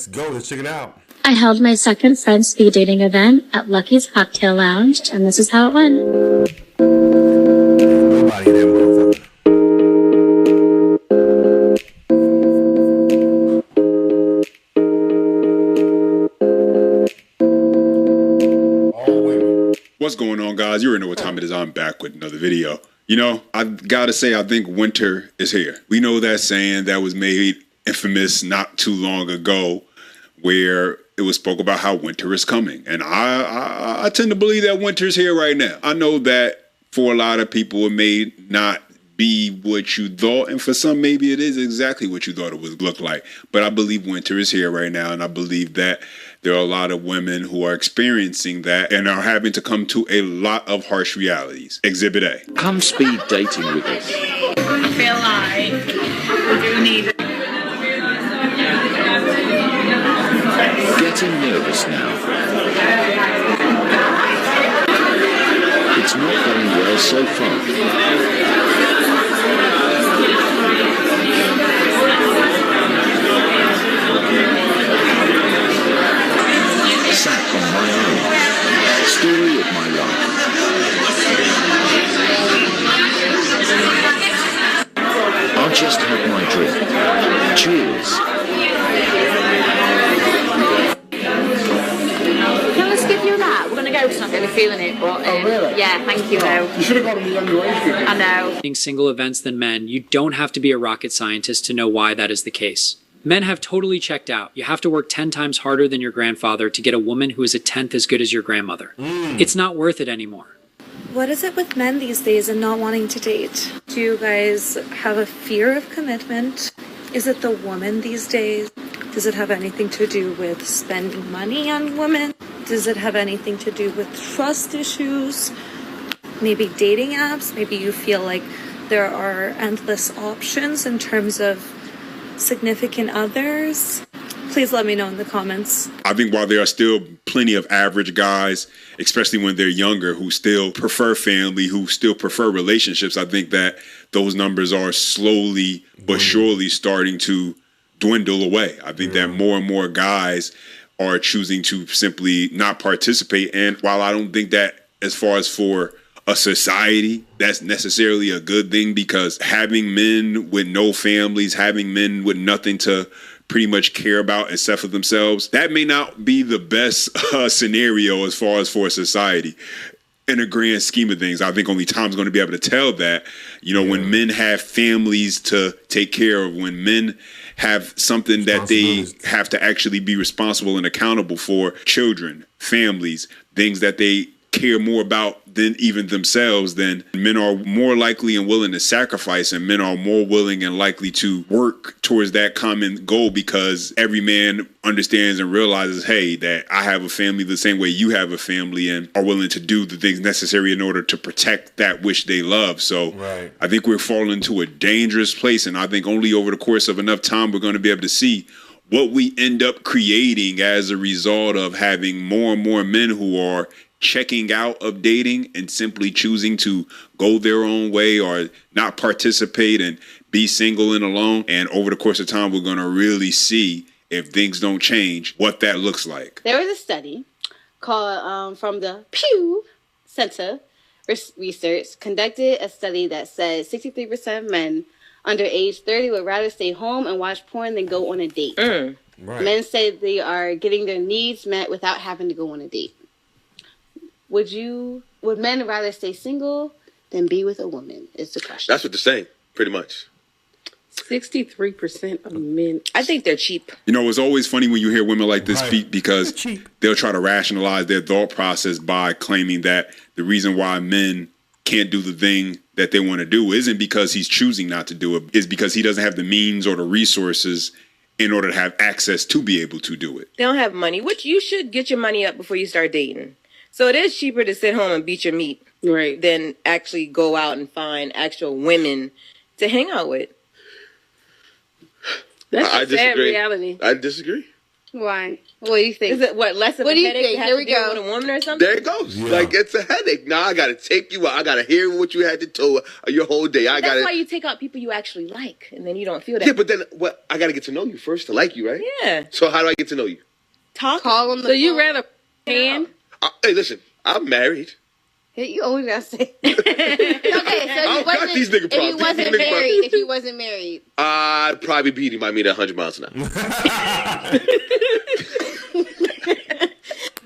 Let's go. Let's check it out. I held my second friend speed dating event at Lucky's Cocktail Lounge, and this is how it went. Nobody in that motherfucker. All women. What's going on, guys? You already know what time it is. I'm back with another video. You know, I gotta say, I think winter is here. We know that saying that was made infamous not too long ago, where it was spoke about how winter is coming. And I tend to believe that winter is here right now. I know that for a lot of people, it may not be what you thought, and for some, maybe it is exactly what you thought it would look like. But I believe winter is here right now, and I believe that there are a lot of women who are experiencing that and are having to come to a lot of harsh realities. Exhibit A. Come speed dating with us. I feel like we do need. Getting nervous now. It's not going well so far. Sat on my own. Story of my life. I'll just have my drink. Cheers. Let's give you that. We're going to go because I'm not really feeling it. But, really? Yeah, thank you, though. You should have gone to the younger age group. I know. Being single events than men, you don't have to be a rocket scientist to know why that is the case. Men have totally checked out. You have to work 10 times harder than your grandfather to get a woman who is a 10th as good as your grandmother. It's not worth it anymore. What is it with men these days and not wanting to date? Do you guys have a fear of commitment? Is it the woman these days? Does it have anything to do with spending money on women? Does it have anything to do with trust issues? Maybe dating apps? Maybe you feel like there are endless options in terms of significant others? Please let me know in the comments. I think while there are still plenty of average guys, especially when they're younger, who still prefer family, who still prefer relationships, I think that those numbers are slowly but surely starting to dwindle away. I think that more and more guys are choosing to simply not participate. And while I don't think that as far as for a society, that's necessarily a good thing, because having men with no families, having men with nothing to pretty much care about except for themselves, that may not be the best scenario as far as for society. In a grand scheme of things, I think only time's going to be able to tell that. You know, when men have families to take care of, when men have something that they have to actually be responsible and accountable for, children, families, things that they care more about than even themselves, then men are more likely and willing to sacrifice, and men are more willing and likely to work towards that common goal, because every man understands and realizes, hey, that I have a family the same way you have a family, and are willing to do the things necessary in order to protect that which they love. So I think we're falling into a dangerous place, and I think only over the course of enough time we're going to be able to see what we end up creating as a result of having more and more men who are checking out of dating and simply choosing to go their own way or not participate and be single and alone. And over the course of time, we're going to really see, if things don't change, what that looks like. There was a study called from the Pew Center Research conducted a study that said 63% of men under age 30 would rather stay home and watch porn than go on a date. Right. Men say they are getting their needs met without having to go on a date. Would men rather stay single than be with a woman, is the question. That's what they're saying, pretty much. 63% of men. I think they're cheap. You know, it's always funny when you hear women like this speak, because they'll try to rationalize their thought process by claiming that the reason why men can't do the thing that they want to do isn't because he's choosing not to do it, is because he doesn't have the means or the resources in order to have access to be able to do it. They don't have money, which you should get your money up before you start dating. So it is cheaper to sit home and beat your meat, than actually go out and find actual women to hang out with. That's a sad reality. I disagree. Why? What do you think? Is it what less of What a do you headache think? to have Here to we deal go. with a woman or something? There it goes. Yeah. Like, it's a headache. Now I got to take you out. I got to hear what you had to tell your whole day. I got That's why to. you take out people you actually like, and then you don't feel that. Yeah, but then what? I got to get to know you first to like you, right? Yeah. So how do I get to know you? Talk. Call him. So you rather hand? Hey, listen, I'm married. Hey, you always gotta say. Okay, so don't got these nigga if you problems. wasn't These nigga married, if you wasn't married, I'd probably beat him by me at 100 miles an hour.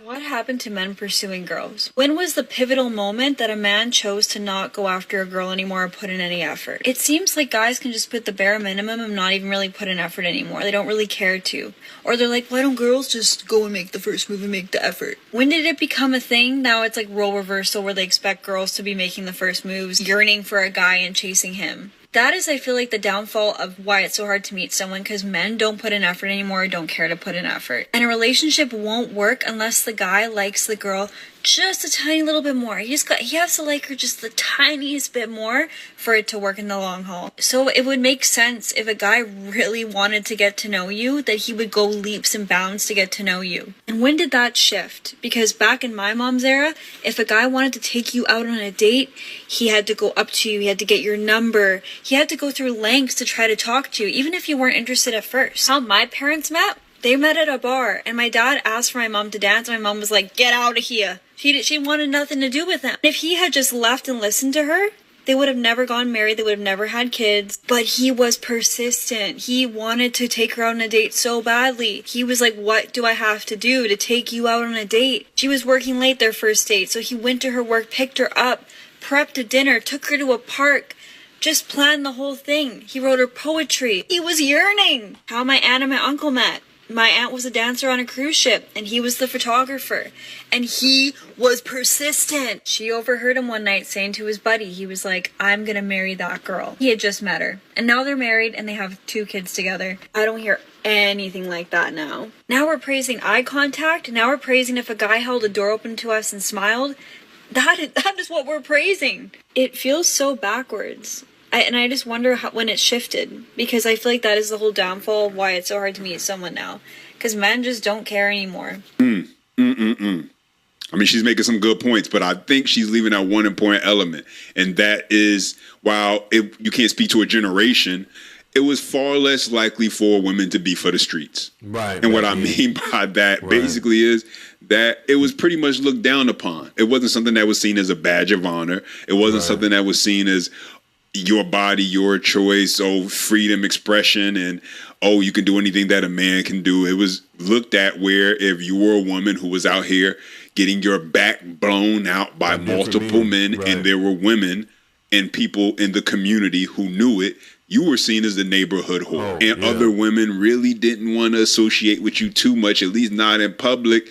What happened to men pursuing girls? When was the pivotal moment that a man chose to not go after a girl anymore or put in any effort? It seems like guys can just put the bare minimum and not even really put in effort anymore. They don't really care to. Or they're like, why don't girls just go and make the first move and make the effort? When did it become a thing? Now it's like role reversal where they expect girls to be making the first moves, yearning for a guy and chasing him. That is, I feel like, the downfall of why it's so hard to meet someone, because men don't put in effort anymore or don't care to put in effort. And a relationship won't work unless the guy likes the girl just a tiny little bit more. He has to like her just the tiniest bit more for it to work in the long haul. So it would make sense if a guy really wanted to get to know you, that he would go leaps and bounds to get to know you. And when did that shift? Because back in my mom's era, if a guy wanted to take you out on a date, he had to go up to you, he had to get your number, he had to go through lengths to try to talk to you, even if you weren't interested at first. How my parents met? They met at a bar, and my dad asked for my mom to dance, and my mom was like, get out of here. She wanted nothing to do with him. If he had just left and listened to her, they would have never gone married, they would have never had kids. But he was persistent. He wanted to take her out on a date so badly. He was like, what do I have to do to take you out on a date? She was working late their first date, so he went to her work, picked her up, prepped a dinner, took her to a park, just planned the whole thing. He wrote her poetry. He was yearning. How my aunt and my uncle met. My aunt was a dancer on a cruise ship, and he was the photographer. And he was persistent. She overheard him one night saying to his buddy, he was like, I'm gonna marry that girl. He had just met her. And now they're married, and they have 2 kids together. I don't hear anything like that now. Now we're praising eye contact. Now we're praising if a guy held a door open to us and smiled. That is what we're praising. It feels so backwards. I just wonder when it shifted, because I feel like that is the whole downfall of why it's so hard to meet someone now, because men just don't care anymore. I mean, she's making some good points, but I think she's leaving out one important element, and that is, while you can't speak to a generation, it was far less likely for women to be for the streets. Right. And what I mean by that basically is that it was pretty much looked down upon. It wasn't something that was seen as a badge of honor. It wasn't something that was seen as your body, your choice, freedom, expression, and you can do anything that a man can do. It was looked at where if you were a woman who was out here getting your back blown out by multiple men, and there were women and people in the community who knew it, you were seen as the neighborhood whore. Other women really didn't want to associate with you too much, at least not in public,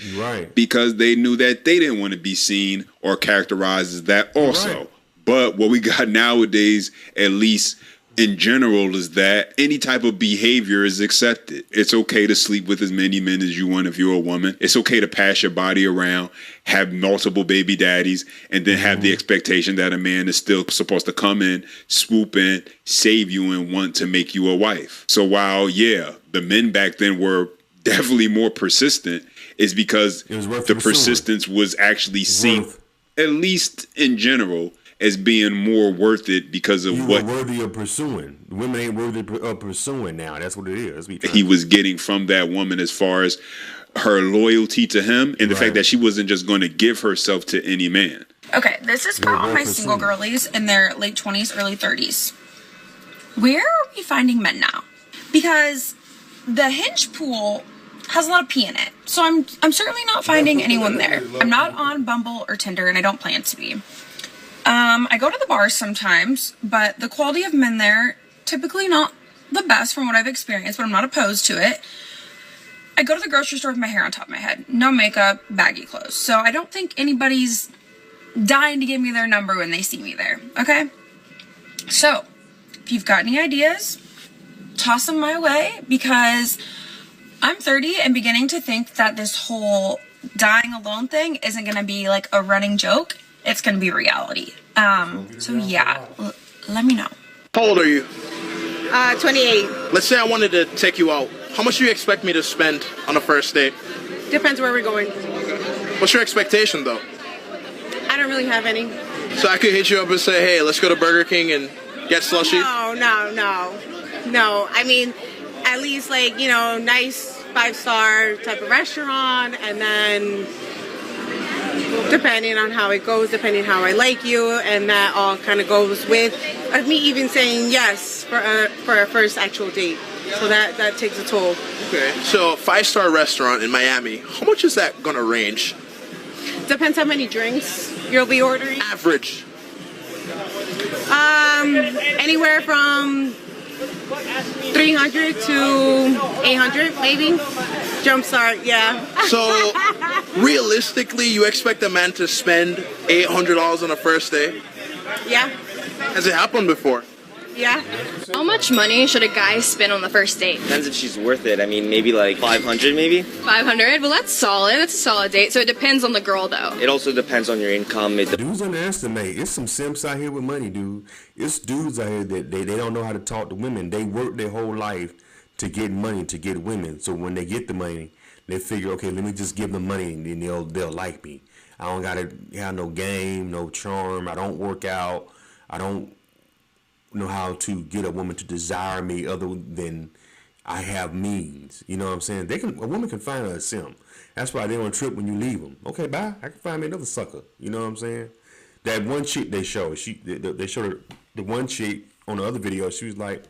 because they knew that they didn't want to be seen or characterized as that also. But what we got nowadays, at least in general, is that any type of behavior is accepted. It's okay to sleep with as many men as you want if you're a woman. It's okay to pass your body around, have multiple baby daddies, and then have the expectation that a man is still supposed to come in, swoop in, save you, and want to make you a wife. So while, the men back then were definitely more persistent, it's because the persistence was actually seen, at least in general, as being more worth it because of what worthy of pursuing. Women ain't worthy of pursuing now. That's what it is. He was getting from that woman as far as her loyalty to him and the fact that she wasn't just going to give herself to any man. Okay, this is for all my single girlies in their late 20s, early 30s. Where are we finding men now? Because the Hinge pool has a lot of pee in it. So I'm certainly not finding anyone there. I'm not on Bumble or Tinder, and I don't plan to be. I go to the bars sometimes, but the quality of men there, typically not the best from what I've experienced, but I'm not opposed to it. I go to the grocery store with my hair on top of my head. No makeup, baggy clothes. So I don't think anybody's dying to give me their number when they see me there, okay? So, if you've got any ideas, toss them my way, because I'm 30 and beginning to think that this whole dying alone thing isn't going to be like a running joke. It's going to be reality. So yeah, let me know. How old are you? 28. Let's say I wanted to take you out How much do you expect me to spend on a first date? Depends where we're going. What's your expectation, though? I don't really have any. So I could hit you up and say, hey, let's go to Burger King and get slushy? No. I mean, at least like, nice 5-star type of restaurant, and then depending on how it goes, depending how I like you, and that all kind of goes with me even saying yes for a first actual date. So that takes a toll. Okay. So 5-star restaurant in Miami, how much is that going to range? Depends how many drinks you'll be ordering. Average. Anywhere from 300 to 800 maybe. Jumpstart, yeah. So realistically, you expect a man to spend $800 on a first date? Yeah. Has it happened before? Yeah. How much money should a guy spend on the first date? Depends if she's worth it. I mean, maybe like 500 maybe. 500? Well, that's solid. That's a solid date. So it depends on the girl, though. It also depends on your income. Dudes underestimate. It's some simps out here with money, dude. It's dudes out here that they don't know how to talk to women. They work their whole life to get money, to get women. So when they get the money, they figure, okay, let me just give them money and then they'll like me. I don't gotta have no game, no charm. I don't work out. I don't know how to get a woman to desire me other than I have means. You know what I'm saying? A woman can find a simp. That's why they don't trip when you leave them. Okay, bye. I can find me another sucker. You know what I'm saying? That one chick they showed, they showed the one chick on the other video. She was like,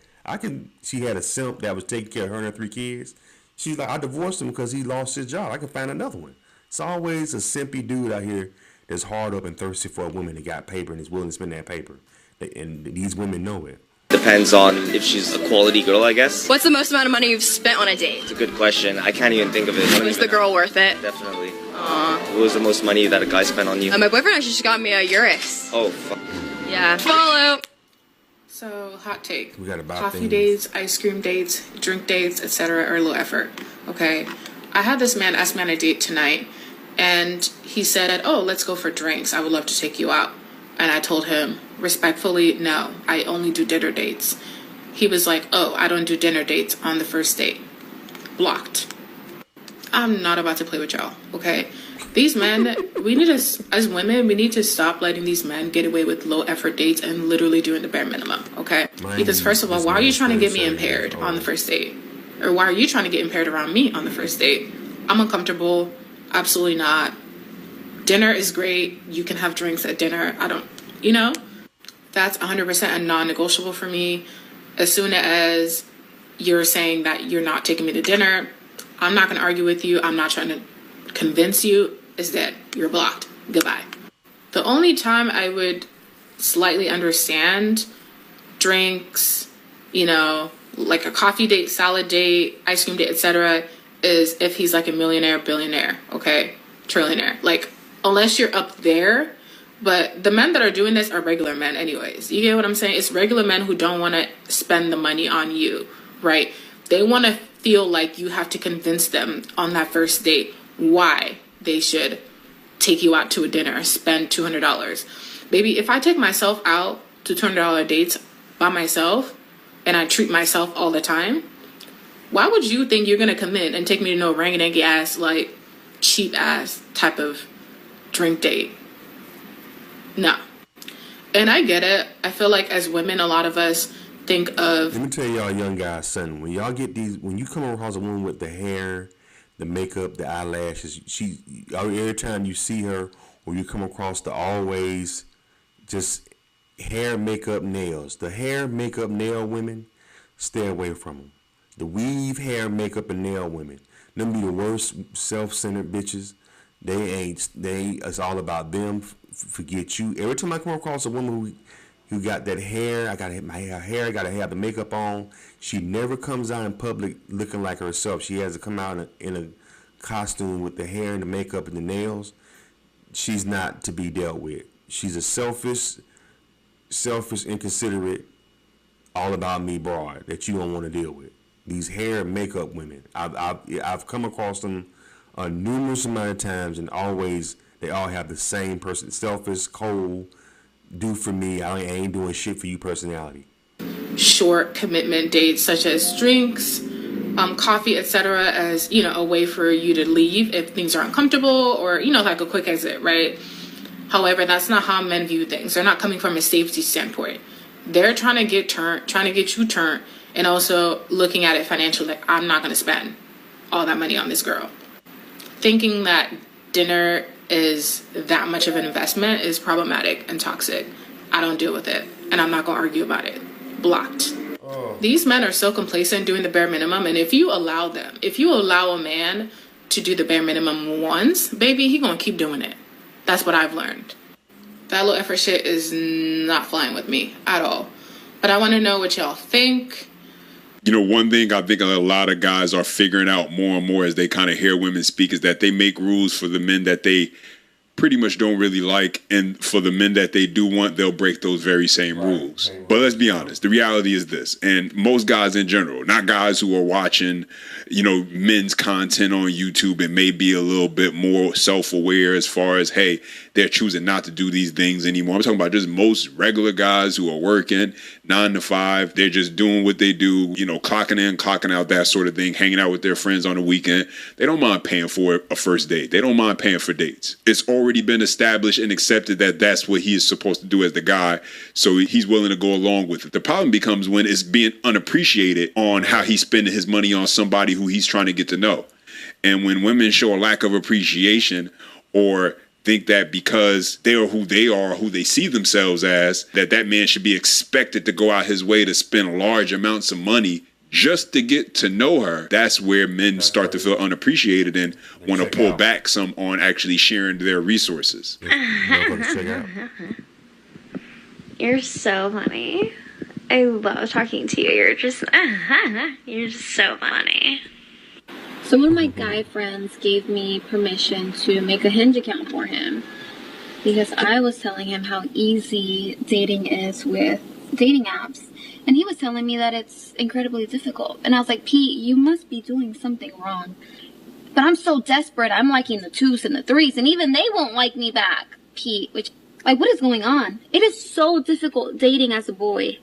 she had a simp that was taking care of her and her 3 kids. She's like, I divorced him because he lost his job. I can find another one. It's always a simpy dude out here that's hard up and thirsty for a woman that got paper and is willing to spend that paper. And these women know it. Depends on if she's a quality girl, I guess. What's the most amount of money you've spent on a date? It's a good question. I can't even think of it. Was the girl worth it? Definitely. What was the most money that a guy spent on you? My boyfriend actually just got me a Urus. Oh, fuck. Yeah. Follow. So, hot take. We got about coffee things. dates, ice cream dates, drink dates, etc. are low effort. Okay. I had this man ask me on a date tonight, and he said, oh, let's go for drinks. I would love to take you out. And I told him, respectfully, no, I only do dinner dates. He was like, oh, I don't do dinner dates on the first date. Blocked. I'm not about to play with y'all, okay? These men, we need to, as women, we need to stop letting these men get away with low effort dates and literally doing the bare minimum, okay? Because first of all, why are you trying to get me impaired on the first date? Or why are you trying to get impaired around me on the first date? I'm uncomfortable. Absolutely not. Dinner is great. You can have drinks at dinner. That's 100% a non-negotiable for me. As soon as you're saying that you're not taking me to dinner, I'm not going to argue with you. I'm not trying to convince you. It's dead. You're blocked. Goodbye. The only time I would slightly understand drinks, like a coffee date, salad date, ice cream date, etc., is if he's like a millionaire, billionaire, okay? Trillionaire. Like, unless you're up there. But the men that are doing this are regular men anyways. You get what I'm saying? It's regular men who don't want to spend the money on you, right? They want to feel like you have to convince them on that first date why they should take you out to a dinner and spend $200. Baby, if I take myself out to $200 dates by myself and I treat myself all the time, why would you think you're going to commit and take me to no rangy-dangy ass, like cheap ass type of drink date? No. And I get it. I feel like as women, a lot of us think of... Let me tell y'all young guys, son, when you come across a woman with the hair, the makeup, the eyelashes, every time you see her or you come across the always just hair, makeup, nails. The hair, makeup, nail women, stay away from them. The weave, hair, makeup, and nail women. Them be the worst self-centered bitches. It's all about them. Forget you. Every time I come across a woman who got that hair, I gotta have the makeup on. She never comes out in public looking like herself. She has to come out in a costume with the hair and the makeup and the nails. She's not to be dealt with. She's a selfish, inconsiderate, all about me broad that you don't want to deal with. These hair and makeup women. I've come across them a numerous amount of times, and always they all have the same person: selfish, cold, do for me, I ain't doing shit for you personality. Short commitment dates such as drinks, coffee, etc., as, you know, a way for you to leave if things are uncomfortable, or, you know, like a quick exit, right? However, that's not how men view things. They're not coming from a safety standpoint. They're trying to get you turned, and also looking at it financially, like, I'm not going to spend all that money on this girl. Thinking that dinner is that much of an investment is problematic and toxic. I don't deal with it, and I'm not going to argue about it. Blocked. These men are so complacent doing the bare minimum, and if you allow a man to do the bare minimum once, baby, he gonna keep doing it. That's what I've learned. That low effort shit is not flying with me at all. But I want to know what y'all think. You know, one thing I think a lot of guys are figuring out more and more as they kind of hear women speak is that they make rules for the men that they pretty much don't really like, and for the men that they do want, they'll break those very same rules. But let's be honest, the reality is this, and most guys in general, not guys who are watching, you know, men's content on YouTube and may be a little bit more self-aware as far as, hey, they're choosing not to do these things anymore. I'm talking about just most regular guys who are working 9 to 5. They're just doing what they do, you know, clocking in, clocking out, that sort of thing, hanging out with their friends on the weekend. They don't mind paying for a first date. They don't mind paying for dates. It's already been established and accepted that that's what he is supposed to do as the guy. So he's willing to go along with it. The problem becomes when it's being unappreciated on how he's spending his money on somebody who he's trying to get to know. And when women show a lack of appreciation, or think that because they are, who they see themselves as, that man should be expected to go out his way to spend large amounts of money just to get to know her, that's where men start to feel unappreciated and want to pull back some on actually sharing their resources. You're so funny. I love talking to you. You're just so funny. So one of my guy friends gave me permission to make a Hinge account for him because I was telling him how easy dating is with dating apps. And he was telling me that it's incredibly difficult. And I was like, Pete, you must be doing something wrong. But I'm so desperate. I'm liking the 2s and the 3s, and even they won't like me back, Pete. Which, like, what is going on? It is so difficult dating as a boy.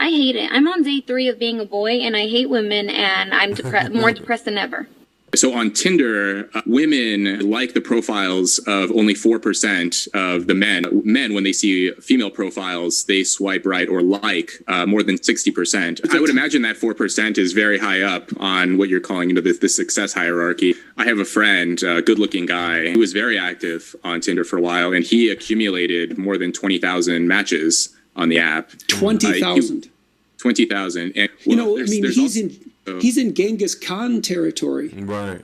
I hate it. I'm on day 3 of being a boy, and I hate women, and I'm more depressed than ever. So on Tinder, women like the profiles of only 4% of the men. Men, when they see female profiles, they swipe right or like more than 60%. I would imagine that 4% is very high up on what you're calling, you know, the success hierarchy. I have a friend, a good-looking guy, who was very active on Tinder for a while, and he accumulated more than 20,000 matches on the app. 20,000. 20,000. And, you know, I mean, he's in Genghis Khan territory, right?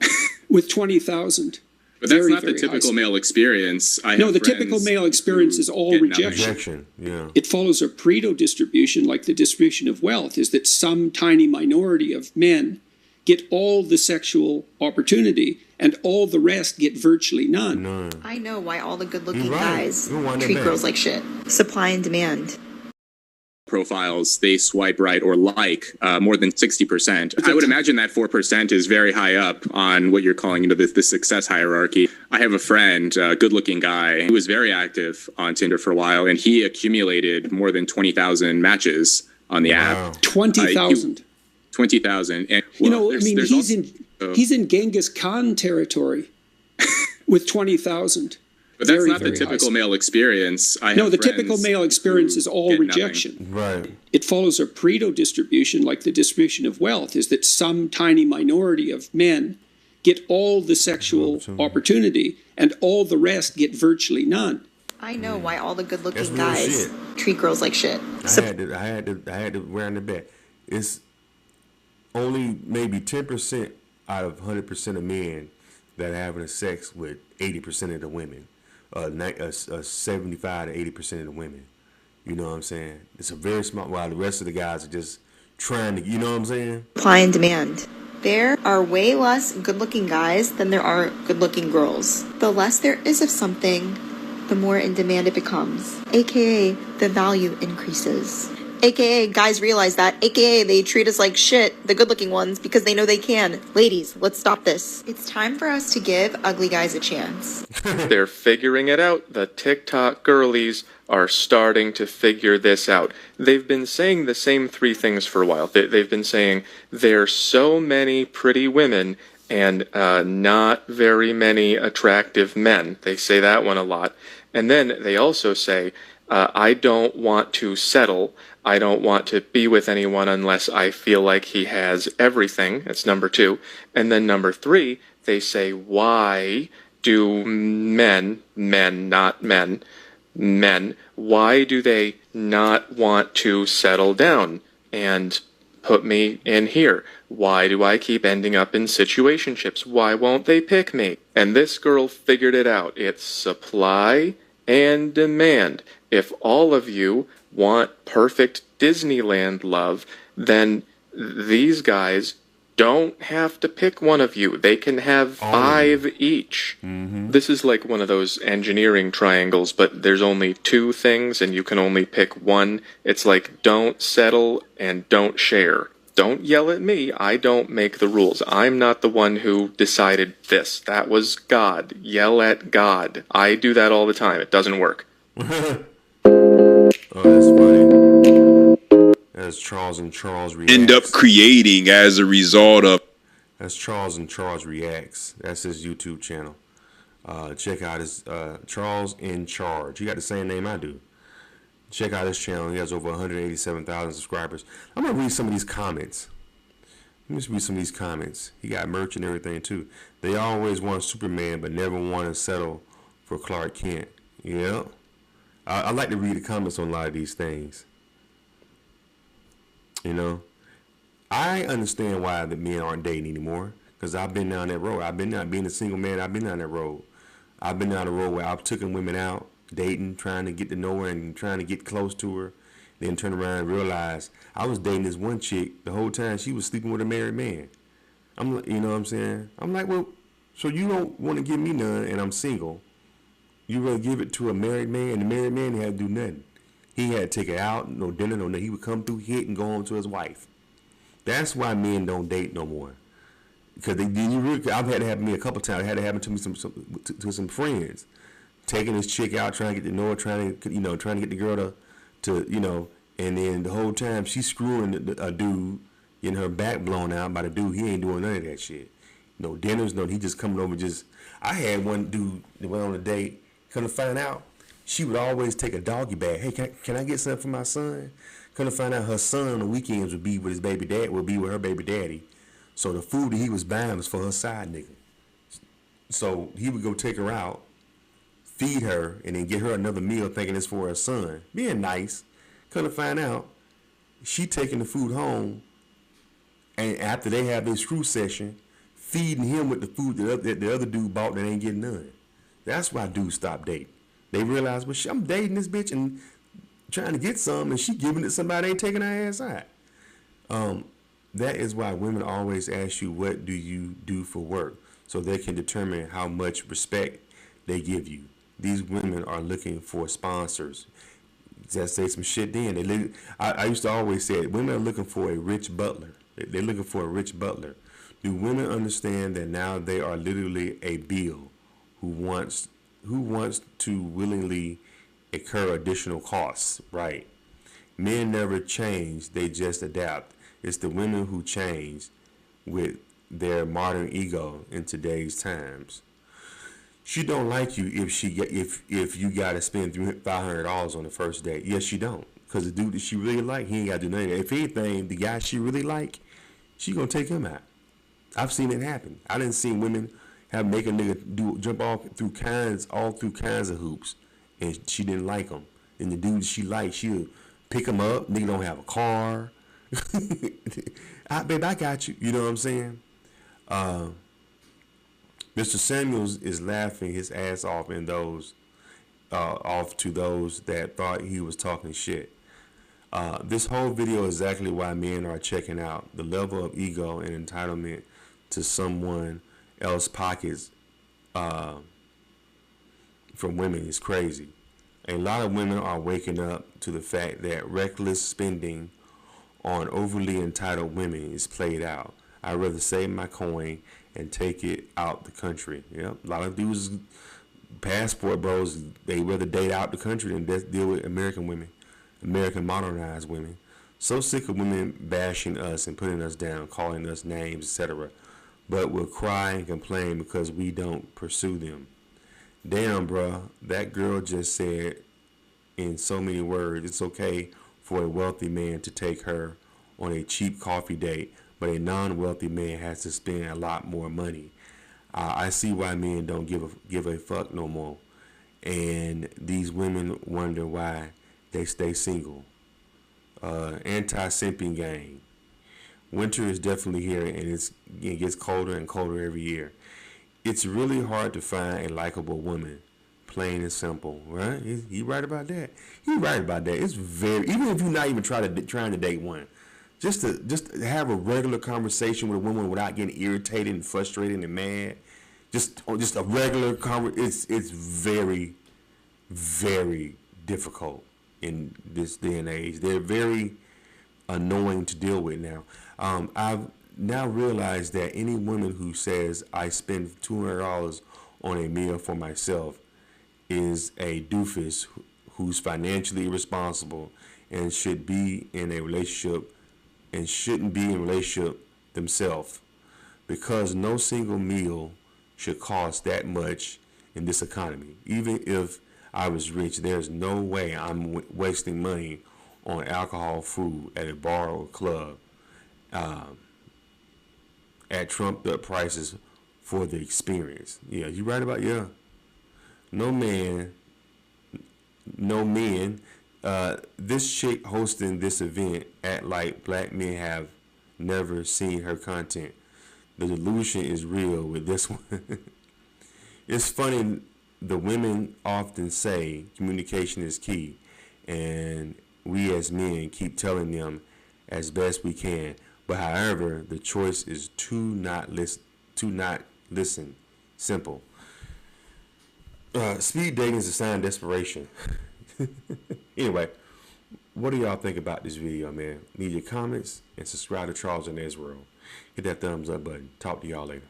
With 20,000. But that's not the typical male experience. No, the typical male experience is all rejection. Yeah. It follows a Pareto distribution, like the distribution of wealth, is that some tiny minority of men get all the sexual opportunity, and all the rest get virtually none. I know why all the good-looking guys treat girls like shit. Supply and demand. Profiles, they swipe right or like more than 60%. I would imagine that 4% is very high up on what you're calling, you know, the success hierarchy. I have a friend, a good-looking guy, who was very active on Tinder for a while, and he accumulated more than 20,000 matches on the app. 20,000. 20,000. And, you know, I mean, he's in Genghis Khan territory with 20,000. But that's not the typical male experience. No, the typical male experience is all rejection. Right. It follows a Pareto distribution, like the distribution of wealth, is that some tiny minority of men get all the sexual opportunity, and all the rest get virtually none. I know why all the good-looking guys treat girls like shit. I had to wear on the bet. It's only maybe 10% out of 100% of men that are having sex with 80% of the women. 75 to 80% of the women. You know what I'm saying? It's a very small, while the rest of the guys are just trying to, you know what I'm saying? Supply and demand. There are way less good-looking guys than there are good-looking girls. The less there is of something, the more in demand it becomes, aka the value increases. AKA, guys realize that. AKA, they treat us like shit, the good-looking ones, because they know they can. Ladies, let's stop this. It's time for us to give ugly guys a chance. They're figuring it out. The TikTok girlies are starting to figure this out. They've been saying the same three things for a while. They've been saying there's so many pretty women and not very many attractive men. They say that one a lot. And then they also say, I don't want to settle. I don't want to be with anyone unless I feel like he has everything. That's number 2. And then number 3, they say, why do men, not men, why do they not want to settle down and put me in here? Why do I keep ending up in situationships? Why won't they pick me? And this girl figured it out. It's supply and demand. If all of you want perfect Disneyland love, then these guys don't have to pick one of you. They can have 5 each. This is like one of those engineering triangles, but there's only 2 things and you can only pick one. It's like don't settle and don't share. Don't yell at me. I don't make the rules. I'm not the one who decided this. That was God. Yell at God. I do that all the time. It doesn't work. Oh, that's funny. That's Charles and Charles Reacts. End up creating as a result of. That's Charles and Charles Reacts. That's his YouTube channel. Check out his Charles in Charge. He got the same name I do. Check out his channel. He has over 187,000 subscribers. I'm gonna read some of these comments. Let me just read some of these comments. He got merch and everything too. They always want Superman, but never want to settle for Clark Kent. Yeah. I like to read the comments on a lot of these things. You know, I understand why the men aren't dating anymore, because I've been down that road. I've been down, being a single man, I've been down that road. I've been down the road where I've taken women out, dating, trying to get to know her and trying to get close to her, then turn around and realize I was dating this one chick the whole time she was sleeping with a married man. You know what I'm saying? I'm like, well, so you don't want to give me none and I'm single. You really give it to a married man, and the married man had to do nothing. He had to take her out, no dinner, no nothing. He would come through, hit, and go on to his wife. That's why men don't date no more. Because I've had it happen to me a couple times. It had to happen to me to some friends. Taking this chick out, trying to get to know her, trying to get the girl to and then the whole time she's screwing a dude, getting her back blown out by the dude. He ain't doing none of that shit. No dinners, no. He just coming over. I had one dude that went on a date. Couldn't find out, she would always take a doggy bag. Hey, can I get something for my son? Couldn't find out her son on the weekends would be with his baby dad, would be with her baby daddy. So the food that he was buying was for her side nigga. So he would go take her out, feed her, and then get her another meal thinking it's for her son. Being nice. Couldn't find out, she taking the food home, and after they have their screw session, feeding him with the food that the other dude bought that ain't getting none. That's why dudes stop dating. They realize, well, I'm dating this bitch and trying to get some, and she giving it to somebody ain't taking her ass out. That is why women always ask you, what do you do for work? So they can determine how much respect they give you. These women are looking for sponsors. Just say some shit then. I used to always say it, women are looking for a rich butler. They're looking for a rich butler. Do women understand that now they are literally a bill who wants to willingly incur additional costs, right? Men never change, they just adapt. It's the women who change with their modern ego in today's times. She don't like you if you gotta spend $500 on the first date. Yes, she don't, because the dude that she really like, he ain't gotta do nothing. If anything, the guy she really like, she gonna take him out. I've seen it happen. I didn't see women make a nigga jump all through kinds of hoops, and she didn't like him. And the dude she liked, she'll pick him up. Nigga don't have a car. Babe, I got you. You know what I'm saying? Mr. Samuels is laughing his ass off off to those that thought he was talking shit. This whole video is exactly why men are checking out. The level of ego and entitlement to someone else's pockets from women is crazy. A lot of women are waking up to the fact that reckless spending on overly entitled women is played out. I'd rather save my coin and take it out the country. Yep. A lot of dudes, passport bros, they rather date out the country than deal with American women, American modernized women. So sick of women bashing us and putting us down, calling us names, etc. But we'll cry and complain because we don't pursue them. Damn, bruh, that girl just said in so many words, it's okay for a wealthy man to take her on a cheap coffee date, but a non-wealthy man has to spend a lot more money. I see why men don't give a fuck no more, and these women wonder why they stay single. Anti-simping gang. Winter is definitely here, and it gets colder and colder every year. It's really hard to find a likable woman. Plain and simple, right? He right about that. He right about that. It's very, even if you're not even trying to date one, just to have a regular conversation with a woman without getting irritated and frustrated and mad. Just a regular conversation. It's very, very difficult in this day and age. They're very annoying to deal with now. I've now realized that any woman who says I spend $200 on a meal for myself is a doofus who's financially irresponsible and should be in a relationship and shouldn't be in a relationship themselves, because no single meal should cost that much in this economy. Even if I was rich, there's no way I'm wasting money on alcohol, food at a bar or club at trumped up prices for the experience. Yeah, you right about, yeah. No men. This chick hosting this event act like black men have never seen her content. The delusion is real with this one. It's funny, the women often say communication is key, and we as men keep telling them as best we can. But however, the choice is to not listen. Simple. Speed dating is a sign of desperation. Anyway, what do y'all think about this video, man? Leave your comments and subscribe to Charles and Israel. Hit that thumbs up button. Talk to y'all later.